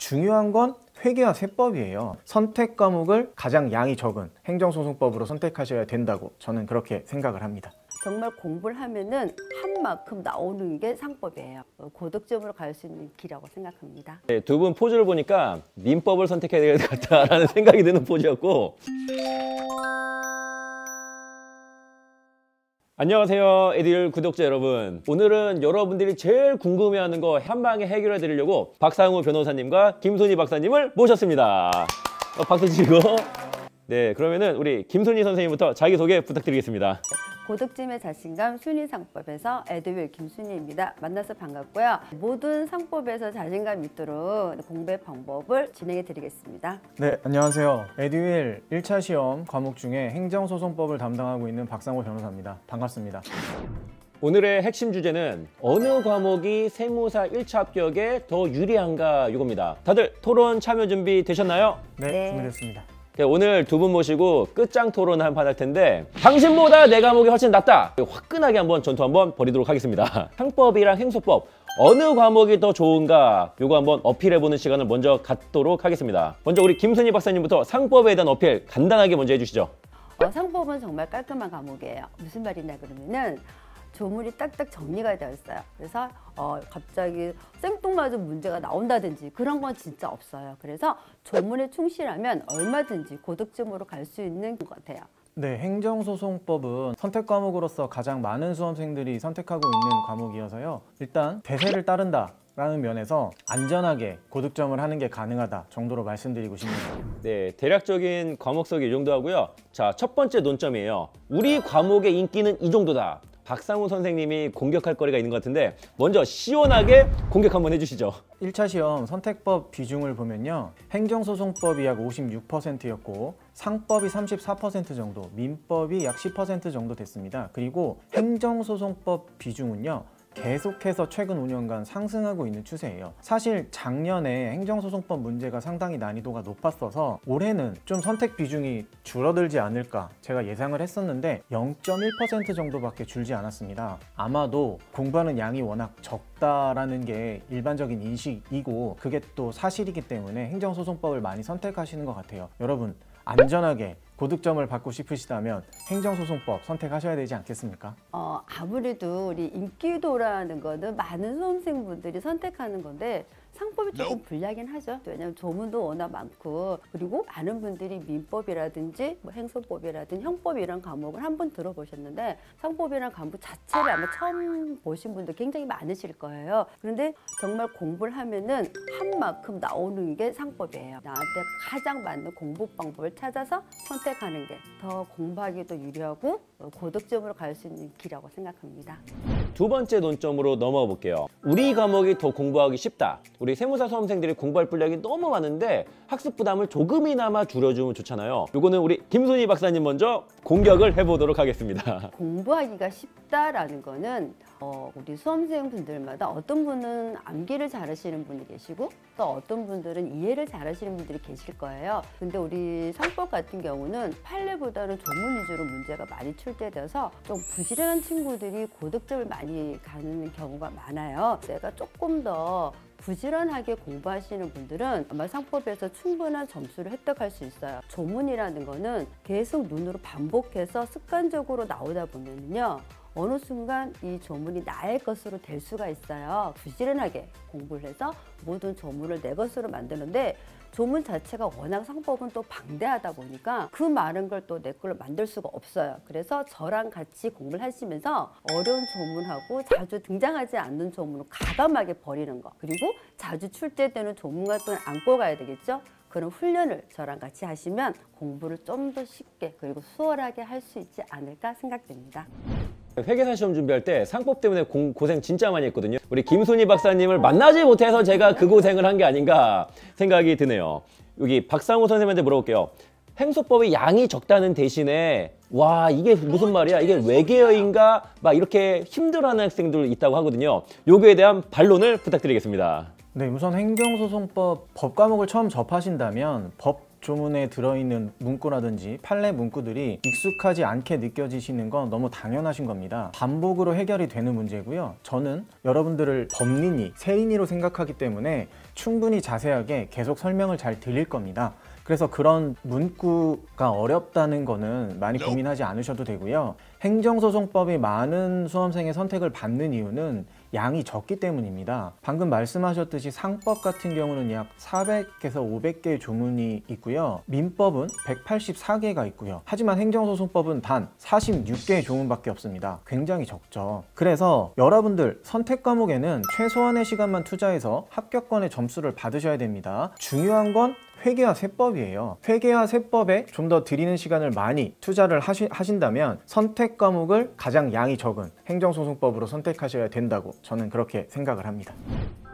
중요한 건 회계와 세법이에요. 선택 과목을 가장 양이 적은 행정소송법으로 선택하셔야 된다고 저는 그렇게 생각을 합니다. 정말 공부를 하면은 한 만큼 나오는 게 상법이에요. 고득점으로 갈 수 있는 길이라고 생각합니다. 네, 두 분 포즈를 보니까 민법을 선택해야 될 것 같다라는 생각이 드는 포즈였고. 안녕하세요, 에듀윌 구독자 여러분. 오늘은 여러분들이 제일 궁금해하는 거 한 방에 해결해 드리려고 박상우 변호사님과 김순희 박사님을 모셨습니다. 박수 치고. 네, 그러면은 우리 김순희 선생님부터 자기소개 부탁드리겠습니다. 고득점의 자신감 순위상법에서 에듀윌 김순희입니다. 만나서 반갑고요. 모든 상법에서 자신감 있도록 공부의 방법을 진행해 드리겠습니다. 네, 안녕하세요. 에듀윌 1차 시험 과목 중에 행정소송법을 담당하고 있는 박상호 변호사입니다. 반갑습니다. 오늘의 핵심 주제는 어느 과목이 세무사 1차 합격에 더 유리한가 이겁니다. 다들 토론 참여 준비 되셨나요? 네, 준비됐습니다. 네, 오늘 두 분 모시고 끝장 토론 한판 할 텐데 당신보다 내 과목이 훨씬 낫다! 화끈하게 한번 전투 한번 벌이도록 하겠습니다. 상법이랑 행소법 어느 과목이 더 좋은가 요거 한번 어필해보는 시간을 먼저 갖도록 하겠습니다. 먼저 우리 김순희 박사님부터 상법에 대한 어필 간단하게 먼저 해주시죠. 상법은 정말 깔끔한 과목이에요. 무슨 말이냐 그러면은 조문이 딱딱 정리가 되어 있어요. 그래서 갑자기 생뚱맞은 문제가 나온다든지 그런 건 진짜 없어요. 그래서 조문에 충실하면 얼마든지 고득점으로 갈 수 있는 것 같아요. 네, 행정소송법은 선택 과목으로서 가장 많은 수험생들이 선택하고 있는 과목이어서요. 일단 대세를 따른다 라는 면에서 안전하게 고득점을 하는 게 가능하다 정도로 말씀드리고 싶습니다. 네, 대략적인 과목석이 이 정도 하고요. 자, 첫 번째 논점이에요. 우리 과목의 인기는 이 정도다. 박상우 선생님이 공격할 거리가 있는 것 같은데 먼저 시원하게 공격 한번 해주시죠. 1차 시험 선택법 비중을 보면요. 행정소송법이 약 56%였고 상법이 34% 정도, 민법이 약 10% 정도 됐습니다. 그리고 행정소송법 비중은요. 계속해서 최근 5년간 상승하고 있는 추세예요. 사실 작년에 행정소송법 문제가 상당히 난이도가 높았어서 올해는 좀 선택 비중이 줄어들지 않을까 제가 예상을 했었는데 0.1% 정도밖에 줄지 않았습니다. 아마도 공부하는 양이 워낙 적다라는 게 일반적인 인식이고 그게 또 사실이기 때문에 행정소송법을 많이 선택하시는 것 같아요. 여러분 안전하게 고득점을 받고 싶으시다면 행정소송법 선택하셔야 되지 않겠습니까? 아무래도 우리 인기도라는 거는 많은 수험생분들이 선택하는 건데 상법이 조금 불리하긴 하죠. 왜냐하면 조문도 워낙 많고 그리고 많은 분들이 민법이라든지 뭐 행소법이라든지 형법 이런 과목을 한번 들어보셨는데 상법이라는 과목 자체를 아마 처음 보신 분들 굉장히 많으실 거예요. 그런데 정말 공부를 하면은 한 만큼 나오는 게 상법이에요. 나한테 가장 맞는 공부 방법을 찾아서 선택하는 게 더 공부하기도 유리하고 고득점으로 갈 수 있는 길이라고 생각합니다. 두 번째 논점으로 넘어가 볼게요. 우리 과목이 더 공부하기 쉽다. 우리 세무사 수험생들이 공부할 분량이 너무 많은데 학습 부담을 조금이나마 줄여주면 좋잖아요. 요거는 우리 김순희 박사님 먼저 공격을 해보도록 하겠습니다. 공부하기가 쉽다라는 거는 우리 수험생분들마다 어떤 분은 암기를 잘하시는 분이 계시고 또 어떤 분들은 이해를 잘하시는 분들이 계실 거예요. 근데 우리 상법 같은 경우는 판례보다는 조문 위주로 문제가 많이 출제돼서 좀 부지런한 친구들이 고득점을 많이 가는 경우가 많아요. 내가 조금 더 부지런하게 공부하시는 분들은 아마 상법에서 충분한 점수를 획득할 수 있어요. 조문이라는 거는 계속 눈으로 반복해서 습관적으로 나오다 보면요. 어느 순간 이 조문이 나의 것으로 될 수가 있어요. 부지런하게 공부를 해서 모든 조문을 내 것으로 만드는데 조문 자체가 워낙 상법은 또 방대하다 보니까 그 많은 걸 또 내 걸로 만들 수가 없어요. 그래서 저랑 같이 공부를 하시면서 어려운 조문하고 자주 등장하지 않는 조문을 가감하게 버리는 거 그리고 자주 출제되는 조문 같은 걸 안고 가야 되겠죠. 그런 훈련을 저랑 같이 하시면 공부를 좀 더 쉽게 그리고 수월하게 할 수 있지 않을까 생각됩니다. 회계사 시험 준비할 때 상법 때문에 고생 진짜 많이 했거든요. 우리 김순희 박사님을 만나지 못해서 제가 그 고생을 한 게 아닌가 생각이 드네요. 여기 박상우 선생님한테 물어볼게요. 행소법의 양이 적다는 대신에 와 이게 무슨 말이야 이게 외계어인가 막 이렇게 힘들어하는 학생들 있다고 하거든요. 요거에 대한 반론을 부탁드리겠습니다. 네, 우선 행정소송법 법 과목을 처음 접하신다면 법 조문에 들어있는 문구라든지 판례 문구들이 익숙하지 않게 느껴지시는 건 너무 당연하신 겁니다. 반복으로 해결이 되는 문제고요. 저는 여러분들을 법린이, 세린이로 생각하기 때문에 충분히 자세하게 계속 설명을 잘 드릴 겁니다. 그래서 그런 문구가 어렵다는 거는 많이 고민하지 않으셔도 되고요. 행정소송법이 많은 수험생의 선택을 받는 이유는 양이 적기 때문입니다. 방금 말씀하셨듯이 상법 같은 경우는 약 400에서 500개의 조문이 있고요. 민법은 184개가 있고요. 하지만 행정소송법은 단 46개의 조문밖에 없습니다. 굉장히 적죠. 그래서 여러분들 선택 과목에는 최소한의 시간만 투자해서 합격권의 점수를 받으셔야 됩니다. 중요한 건 회계와 세법이에요. 회계와 세법에 좀 더 드리는 시간을 많이 투자를 하신다면 선택 과목을 가장 양이 적은 행정소송법으로 선택하셔야 된다고 저는 그렇게 생각을 합니다.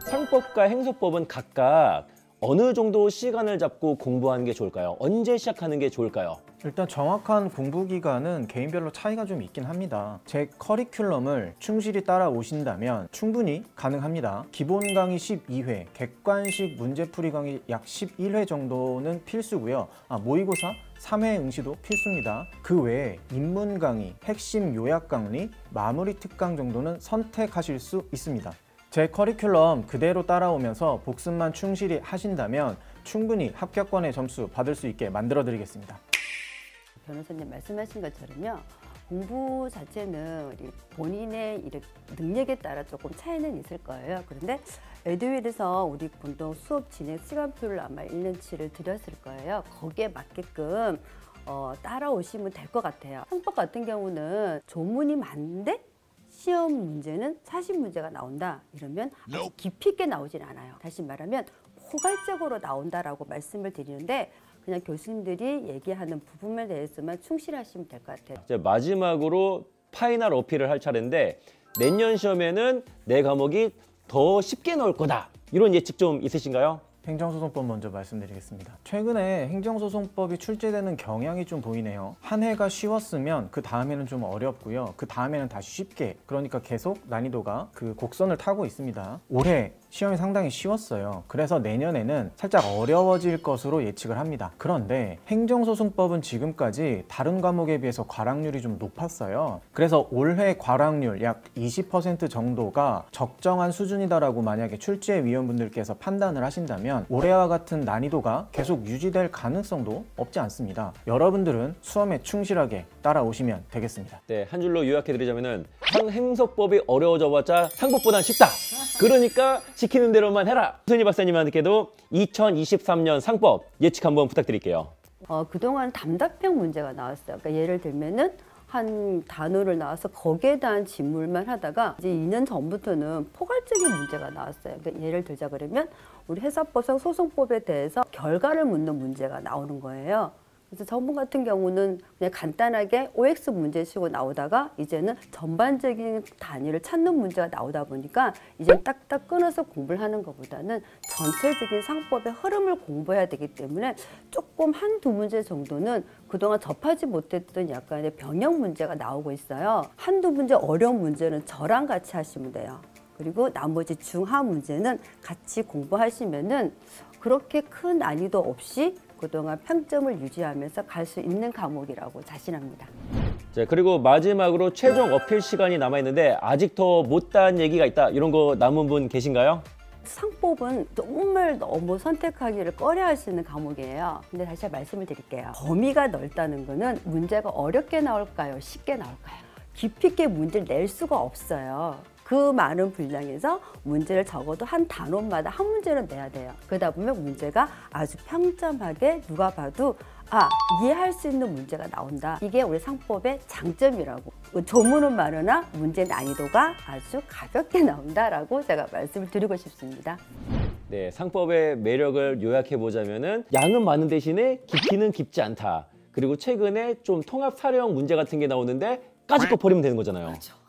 상법과 행소법은 각각 어느 정도 시간을 잡고 공부하는 게 좋을까요? 언제 시작하는 게 좋을까요? 일단 정확한 공부 기간은 개인별로 차이가 좀 있긴 합니다. 제 커리큘럼을 충실히 따라오신다면 충분히 가능합니다. 기본 강의 12회, 객관식 문제풀이 강의 약 11회 정도는 필수고요. 모의고사 3회 응시도 필수입니다. 그 외에 인문 강의, 핵심 요약 강의, 마무리 특강 정도는 선택하실 수 있습니다. 제 커리큘럼 그대로 따라오면서 복습만 충실히 하신다면 충분히 합격권의 점수 받을 수 있게 만들어 드리겠습니다. 변호사님 말씀하신 것처럼요. 공부 자체는 본인의 능력에 따라 조금 차이는 있을 거예요. 그런데 에듀윌에서 우리 공동 수업 진행 시간표를 아마 1년치를 드렸을 거예요. 거기에 맞게끔 따라오시면 될 것 같아요. 상법 같은 경우는 조문이 많은데 시험 문제는 40문제가 나온다. 이러면 아주 깊이 있게 나오진 않아요. 다시 말하면 포괄적으로 나온다라고 말씀을 드리는데 그냥 교수님들이 얘기하는 부분에 대해서만 충실하시면 될 것 같아요. 이제 마지막으로 파이널 어필을 할 차례인데 내년 시험에는 내 과목이 더 쉽게 나올 거다. 이런 예측 좀 있으신가요? 행정소송법 먼저 말씀드리겠습니다. 최근에 행정소송법이 출제되는 경향이 좀 보이네요. 한 해가 쉬웠으면 그 다음에는 좀 어렵고요. 그 다음에는 다시 쉽게, 그러니까 계속 난이도가 그 곡선을 타고 있습니다. 올해 시험이 상당히 쉬웠어요. 그래서 내년에는 살짝 어려워질 것으로 예측을 합니다. 그런데 행정소송법은 지금까지 다른 과목에 비해서 과락률이 좀 높았어요. 그래서 올해 과락률 약 20% 정도가 적정한 수준이다라고 만약에 출제위원분들께서 판단을 하신다면 올해와 같은 난이도가 계속 유지될 가능성도 없지 않습니다. 여러분들은 수험에 충실하게 따라오시면 되겠습니다. 네, 한 줄로 요약해드리자면은 행소법이 어려워져봤자 상법보단 쉽다. 그러니까 시키는 대로만 해라. 손희 박사님한테도 2023년 상법 예측 한번 부탁드릴게요. 그동안 답답형 문제가 나왔어요. 그러니까 예를 들면은 한 단어를 나와서 거기에 대한 질문만 하다가 이제 2년 전부터는 포괄적인 문제가 나왔어요. 그러니까 예를 들자 그러면 우리 회사법상 소송법에 대해서 결과를 묻는 문제가 나오는 거예요. 그래서 전문 같은 경우는 그냥 간단하게 OX 문제식으로 나오다가 이제는 전반적인 단위를 찾는 문제가 나오다 보니까 이제 딱딱 끊어서 공부를 하는 것보다는 전체적인 상법의 흐름을 공부해야 되기 때문에 조금 한두 문제 정도는 그동안 접하지 못했던 약간의 병역 문제가 나오고 있어요. 한두 문제 어려운 문제는 저랑 같이 하시면 돼요. 그리고 나머지 중하 문제는 같이 공부하시면은 그렇게 큰 난이도 없이 그동안 평점을 유지하면서 갈 수 있는 과목이라고 자신합니다. 자, 그리고 마지막으로 최종 어필 시간이 남아있는데 아직 더 못다한 얘기가 있다. 이런 거 남은 분 계신가요? 상법은 정말 너무 선택하기를 꺼려 하시는 과목이에요. 근데 다시 말씀을 드릴게요. 범위가 넓다는 거는 문제가 어렵게 나올까요? 쉽게 나올까요? 깊이 있게 문제를 낼 수가 없어요. 그 많은 분량에서 문제를 적어도 한 단원마다 한 문제는 내야 돼요. 그러다 보면 문제가 아주 평점하게 누가 봐도 이해할 수 있는 문제가 나온다. 이게 우리 상법의 장점이라고. 조문은 많으나 문제 난이도가 아주 가볍게 나온다라고 제가 말씀을 드리고 싶습니다. 네, 상법의 매력을 요약해보자면은 양은 많은 대신에 깊이는 깊지 않다. 그리고 최근에 좀 통합 사례형 문제 같은 게 나오는데 까짓 거 버리면 되는 거잖아요. 그렇죠.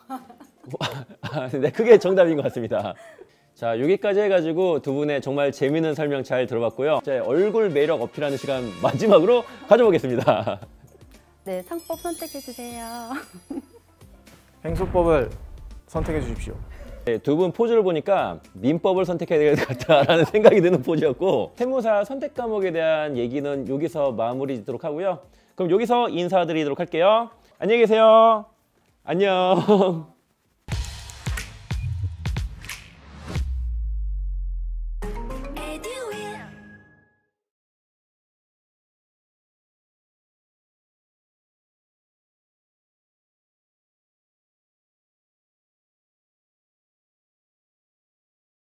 네, 그게 정답인 것 같습니다. 자, 여기까지 해가지고 두 분의 정말 재미있는 설명 잘 들어봤고요. 자, 얼굴 매력 어필하는 시간 마지막으로 가져보겠습니다. 네, 상법 선택해 주세요. 행소법을 선택해 주십시오. 두 분 포즈를 보니까 민법을 선택해야 될 것 같다라는 생각이 드는 포즈였고, 세무사 선택 과목에 대한 얘기는 여기서 마무리 짓도록 하고요. 그럼 여기서 인사드리도록 할게요. 안녕히 계세요. 안녕.